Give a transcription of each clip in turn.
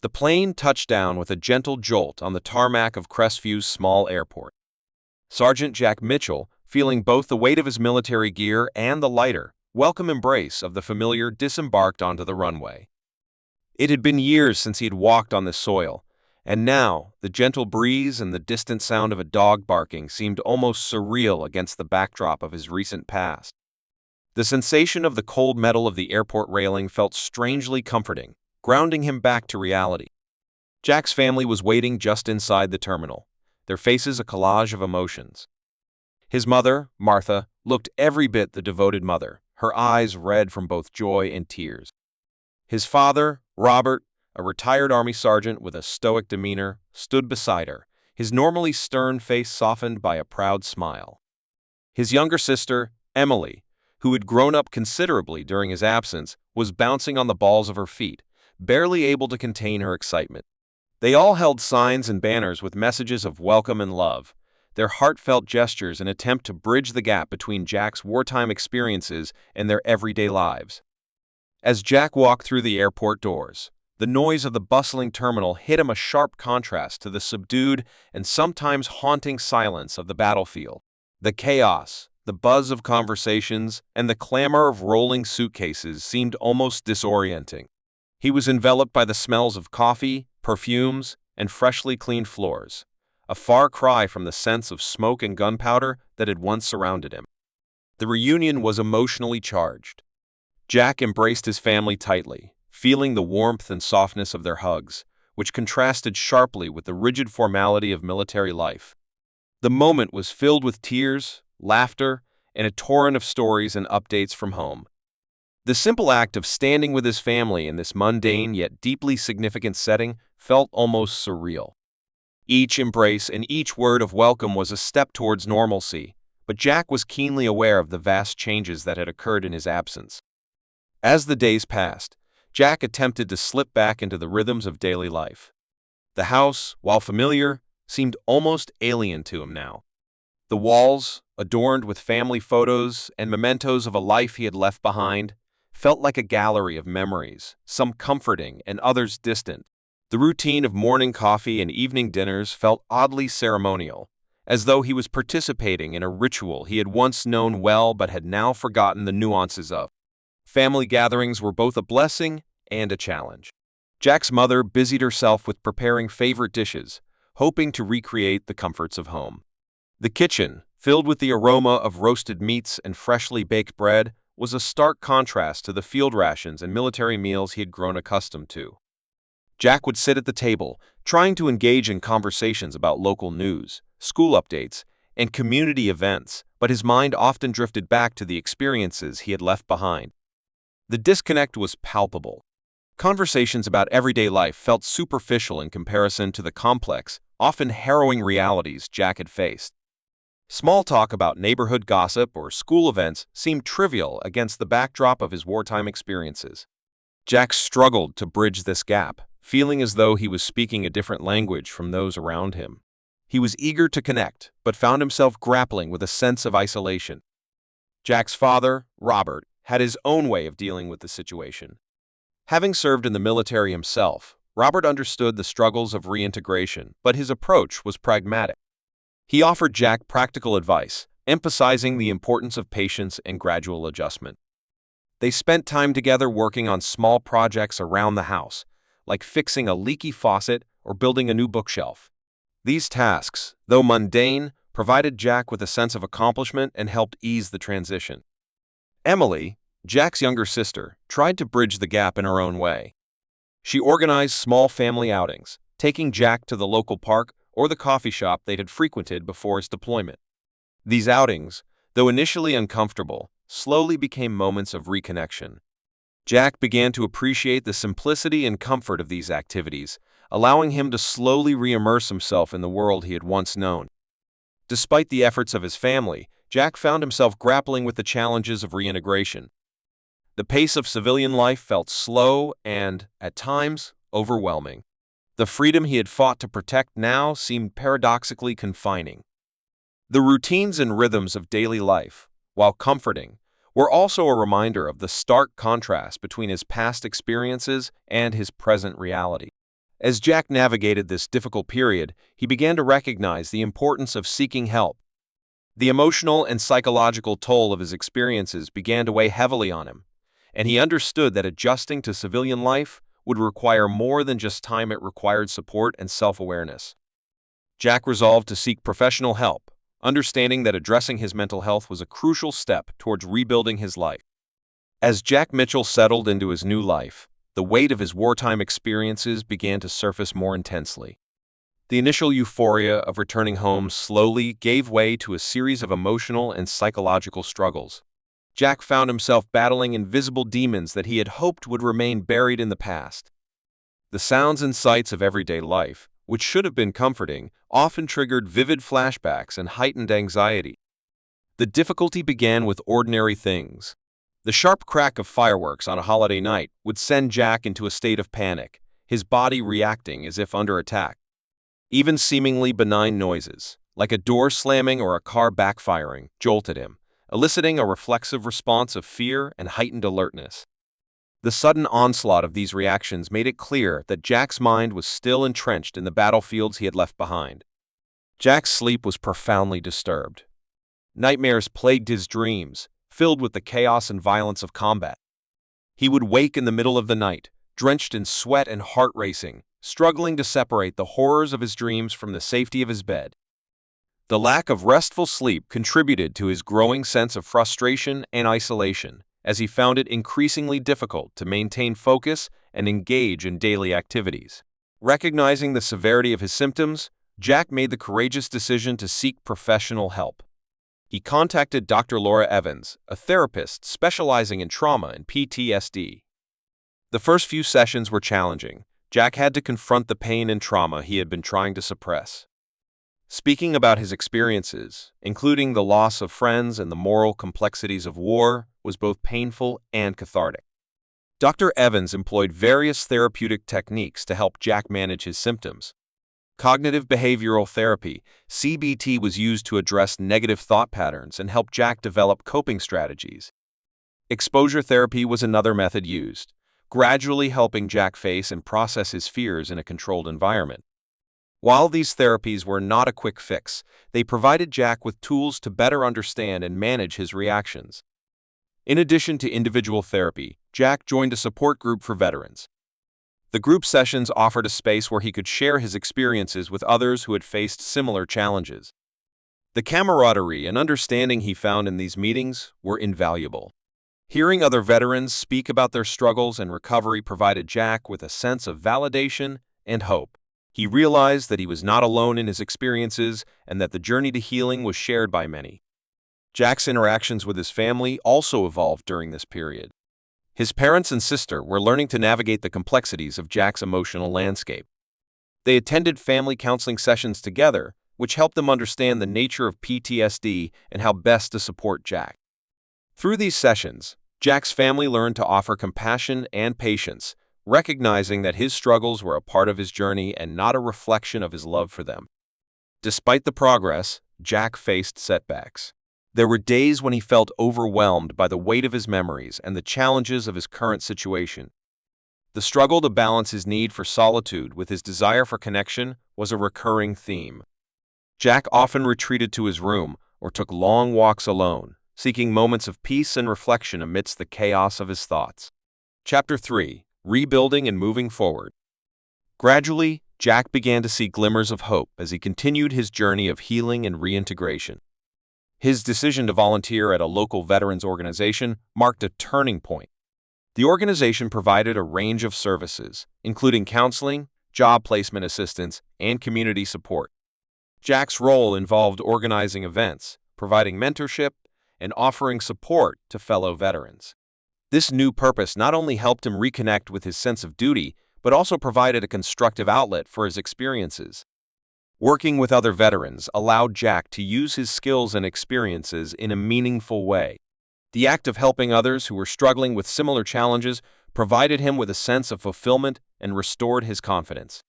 The plane touched down with a gentle jolt on the tarmac of Crestview's small airport. Sergeant Jack Mitchell, feeling both the weight of his military gear and the lighter, welcome embrace of the familiar, disembarked onto the runway. It had been years since he had walked on this soil, and now the gentle breeze and the distant sound of a dog barking seemed almost surreal against the backdrop of his recent past. The sensation of the cold metal of the airport railing felt strangely comforting, grounding him back to reality. Jack's family was waiting just inside the terminal, their faces a collage of emotions. His mother, Martha, looked every bit the devoted mother, her eyes red from both joy and tears. His father, Robert, a retired Army sergeant with a stoic demeanor, stood beside her, his normally stern face softened by a proud smile. His younger sister, Emily, who had grown up considerably during his absence, was bouncing on the balls of her feet, barely able to contain her excitement. They all held signs and banners with messages of welcome and love, their heartfelt gestures an attempt to bridge the gap between Jack's wartime experiences and their everyday lives. As Jack walked through the airport doors, the noise of the bustling terminal hit him a sharp contrast to the subdued and sometimes haunting silence of the battlefield. The chaos, the buzz of conversations, and the clamor of rolling suitcases seemed almost disorienting. He was enveloped by the smells of coffee, perfumes, and freshly cleaned floors, a far cry from the sense of smoke and gunpowder that had once surrounded him. The reunion was emotionally charged. Jack embraced his family tightly, feeling the warmth and softness of their hugs, which contrasted sharply with the rigid formality of military life. The moment was filled with tears, laughter, and a torrent of stories and updates from home. The simple act of standing with his family in this mundane yet deeply significant setting felt almost surreal. Each embrace and each word of welcome was a step towards normalcy, but Jack was keenly aware of the vast changes that had occurred in his absence. As the days passed, Jack attempted to slip back into the rhythms of daily life. The house, while familiar, seemed almost alien to him now. The walls, adorned with family photos and mementos of a life he had left behind, felt like a gallery of memories, some comforting and others distant. The routine of morning coffee and evening dinners felt oddly ceremonial, as though he was participating in a ritual he had once known well but had now forgotten the nuances of. Family gatherings were both a blessing and a challenge. Jack's mother busied herself with preparing favorite dishes, hoping to recreate the comforts of home. The kitchen, filled with the aroma of roasted meats and freshly baked bread, was a stark contrast to the field rations and military meals he had grown accustomed to. Jack would sit at the table, trying to engage in conversations about local news, school updates, and community events, but his mind often drifted back to the experiences he had left behind. The disconnect was palpable. Conversations about everyday life felt superficial in comparison to the complex, often harrowing realities Jack had faced. Small talk about neighborhood gossip or school events seemed trivial against the backdrop of his wartime experiences. Jack struggled to bridge this gap, feeling as though he was speaking a different language from those around him. He was eager to connect, but found himself grappling with a sense of isolation. Jack's father, Robert, had his own way of dealing with the situation. Having served in the military himself, Robert understood the struggles of reintegration, but his approach was pragmatic. He offered Jack practical advice, emphasizing the importance of patience and gradual adjustment. They spent time together working on small projects around the house, like fixing a leaky faucet or building a new bookshelf. These tasks, though mundane, provided Jack with a sense of accomplishment and helped ease the transition. Emily, Jack's younger sister, tried to bridge the gap in her own way. She organized small family outings, taking Jack to the local park or the coffee shop they had frequented before his deployment. These outings, though initially uncomfortable, slowly became moments of reconnection. Jack began to appreciate the simplicity and comfort of these activities, allowing him to slowly re-immerse himself in the world he had once known. Despite the efforts of his family, Jack found himself grappling with the challenges of reintegration. The pace of civilian life felt slow and, at times, overwhelming. The freedom he had fought to protect now seemed paradoxically confining. The routines and rhythms of daily life, while comforting, were also a reminder of the stark contrast between his past experiences and his present reality. As Jack navigated this difficult period, he began to recognize the importance of seeking help. The emotional and psychological toll of his experiences began to weigh heavily on him, and he understood that adjusting to civilian life would require more than just time. It required support and self-awareness. Jack resolved to seek professional help, understanding that addressing his mental health was a crucial step towards rebuilding his life. As Jack Mitchell settled into his new life, the weight of his wartime experiences began to surface more intensely. The initial euphoria of returning home slowly gave way to a series of emotional and psychological struggles. Jack found himself battling invisible demons that he had hoped would remain buried in the past. The sounds and sights of everyday life, which should have been comforting, often triggered vivid flashbacks and heightened anxiety. The difficulty began with ordinary things. The sharp crack of fireworks on a holiday night would send Jack into a state of panic, his body reacting as if under attack. Even seemingly benign noises, like a door slamming or a car backfiring, jolted him, eliciting a reflexive response of fear and heightened alertness. The sudden onslaught of these reactions made it clear that Jack's mind was still entrenched in the battlefields he had left behind. Jack's sleep was profoundly disturbed. Nightmares plagued his dreams, filled with the chaos and violence of combat. He would wake in the middle of the night, drenched in sweat and heart racing, struggling to separate the horrors of his dreams from the safety of his bed. The lack of restful sleep contributed to his growing sense of frustration and isolation, as he found it increasingly difficult to maintain focus and engage in daily activities. Recognizing the severity of his symptoms, Jack made the courageous decision to seek professional help. He contacted Dr. Laura Evans, a therapist specializing in trauma and PTSD. The first few sessions were challenging. Jack had to confront the pain and trauma he had been trying to suppress. Speaking about his experiences, including the loss of friends and the moral complexities of war, was both painful and cathartic. Dr. Evans employed various therapeutic techniques to help Jack manage his symptoms. Cognitive behavioral therapy, CBT, was used to address negative thought patterns and help Jack develop coping strategies. Exposure therapy was another method used, gradually helping Jack face and process his fears in a controlled environment. While these therapies were not a quick fix, they provided Jack with tools to better understand and manage his reactions. In addition to individual therapy, Jack joined a support group for veterans. The group sessions offered a space where he could share his experiences with others who had faced similar challenges. The camaraderie and understanding he found in these meetings were invaluable. Hearing other veterans speak about their struggles and recovery provided Jack with a sense of validation and hope. He realized that he was not alone in his experiences and that the journey to healing was shared by many. Jack's interactions with his family also evolved during this period. His parents and sister were learning to navigate the complexities of Jack's emotional landscape. They attended family counseling sessions together, which helped them understand the nature of PTSD and how best to support Jack. Through these sessions, Jack's family learned to offer compassion and patience, recognizing that his struggles were a part of his journey and not a reflection of his love for them. Despite the progress, Jack faced setbacks. There were days when he felt overwhelmed by the weight of his memories and the challenges of his current situation. The struggle to balance his need for solitude with his desire for connection was a recurring theme. Jack often retreated to his room or took long walks alone, seeking moments of peace and reflection amidst the chaos of his thoughts. Chapter 3: Rebuilding and Moving Forward. Gradually, Jack began to see glimmers of hope as he continued his journey of healing and reintegration. His decision to volunteer at a local veterans organization marked a turning point. The organization provided a range of services, including counseling, job placement assistance, and community support. Jack's role involved organizing events, providing mentorship, and offering support to fellow veterans. This new purpose not only helped him reconnect with his sense of duty, but also provided a constructive outlet for his experiences. Working with other veterans allowed Jack to use his skills and experiences in a meaningful way. The act of helping others who were struggling with similar challenges provided him with a sense of fulfillment and restored his confidence.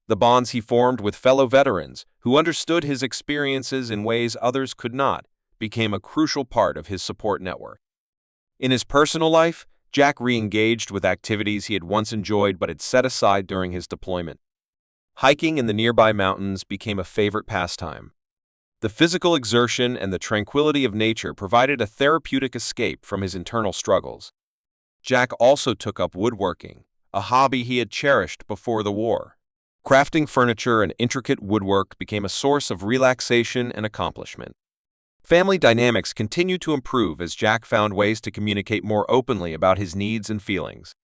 The bonds he formed with fellow veterans, who understood his experiences in ways others could not, became a crucial part of his support network. In his personal life, Jack re-engaged with activities he had once enjoyed but had set aside during his deployment. Hiking in the nearby mountains became a favorite pastime. The physical exertion and the tranquility of nature provided a therapeutic escape from his internal struggles. Jack also took up woodworking, a hobby he had cherished before the war. Crafting furniture and intricate woodwork became a source of relaxation and accomplishment. Family dynamics continued to improve as Jack found ways to communicate more openly about his needs and feelings.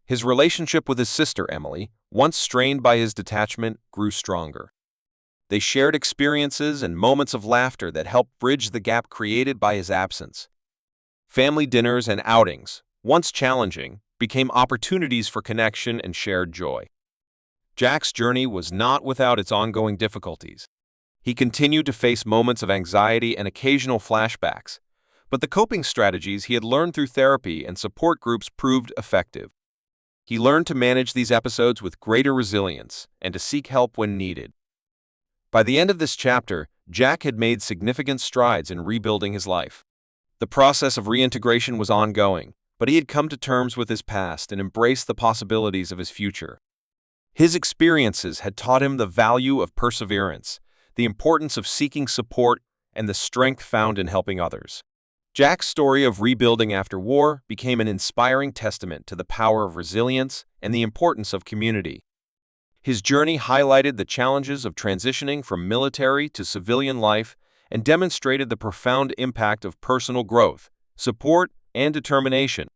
His relationship with his sister Emily, once strained by his detachment, grew stronger. They shared experiences and moments of laughter that helped bridge the gap created by his absence. Family dinners and outings, once challenging, became opportunities for connection and shared joy. Jack's journey was not without its ongoing difficulties. He continued to face moments of anxiety and occasional flashbacks, but the coping strategies he had learned through therapy and support groups proved effective. He learned to manage these episodes with greater resilience and to seek help when needed. By the end of this chapter, Jack had made significant strides in rebuilding his life. The process of reintegration was ongoing, but he had come to terms with his past and embraced the possibilities of his future. His experiences had taught him the value of perseverance, the importance of seeking support, and the strength found in helping others. Jack's story of rebuilding after war became an inspiring testament to the power of resilience and the importance of community. His journey highlighted the challenges of transitioning from military to civilian life and demonstrated the profound impact of personal growth, support, and determination.